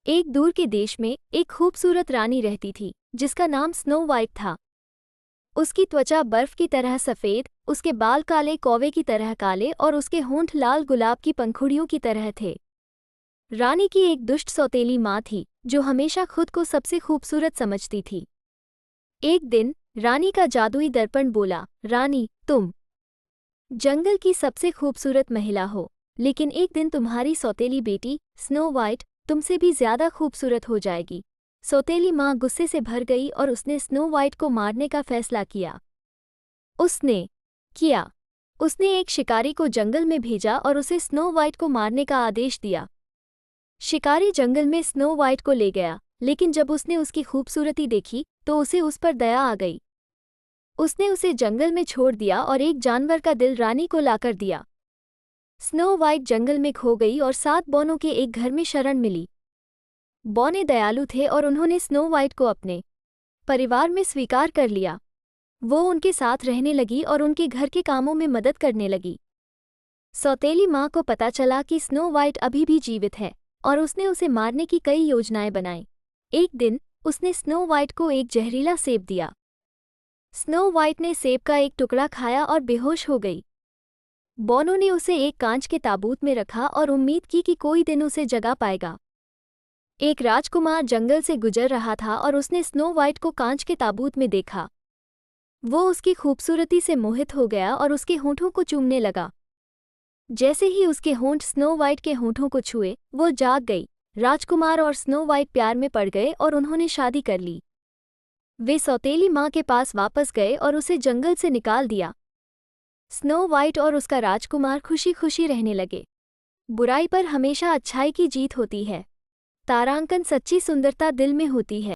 एक दूर के देश में एक खूबसूरत रानी रहती थी जिसका नाम स्नो वाइट था। उसकी त्वचा बर्फ की तरह सफ़ेद, उसके बाल काले कौवे की तरह काले और उसके होंठ लाल गुलाब की पंखुड़ियों की तरह थे। रानी की एक दुष्ट सौतेली माँ थी जो हमेशा खुद को सबसे खूबसूरत समझती थी। एक दिन रानी का जादुई दर्पण बोला, रानी, तुम जंगल की सबसे खूबसूरत महिला हो, लेकिन एक दिन तुम्हारी सौतेली बेटी स्नो वाइट तुमसे भी ज्यादा खूबसूरत हो जाएगी। सौतेली माँ गुस्से से भर गई और उसने स्नो वाइट को मारने का फैसला किया। उसने एक शिकारी को जंगल में भेजा और उसे स्नो वाइट को मारने का आदेश दिया। शिकारी जंगल में स्नो वाइट को ले गया, लेकिन जब उसने उसकी खूबसूरती देखी तो उसे उस पर दया आ गई। उसने उसे जंगल में छोड़ दिया और एक जानवर का दिल रानी को लाकर दिया। स्नो वाइट जंगल में खो गई और 7 बौनों के एक घर में शरण मिली। बौने दयालु थे और उन्होंने स्नो वाइट को अपने परिवार में स्वीकार कर लिया। वो उनके साथ रहने लगी और उनके घर के कामों में मदद करने लगी। सौतेली माँ को पता चला कि स्नो वाइट अभी भी जीवित है और उसने उसे मारने की कई योजनाएं बनाई। एक दिन उसने स्नो वाइट को एक जहरीला सेब दिया। स्नो वाइट ने सेब का एक टुकड़ा खाया और बेहोश हो गई। बौनों ने उसे एक कांच के ताबूत में रखा और उम्मीद की कि कोई दिन उसे जगा पाएगा। एक राजकुमार जंगल से गुजर रहा था और उसने स्नो वाइट को कांच के ताबूत में देखा। वो उसकी खूबसूरती से मोहित हो गया और उसके होंठों को चूमने लगा। जैसे ही उसके होंठ स्नो वाइट के होंठों को छुए, वो जाग गई। राजकुमार और स्नो वाइट प्यार में पड़ गए और उन्होंने शादी कर ली। वे सौतेली माँ के पास वापस गए और उसे जंगल से निकाल दिया। स्नो वाइट और उसका राजकुमार खुशी खुशी रहने लगे। बुराई पर हमेशा अच्छाई की जीत होती है। तारांकन, सच्ची सुंदरता दिल में होती है।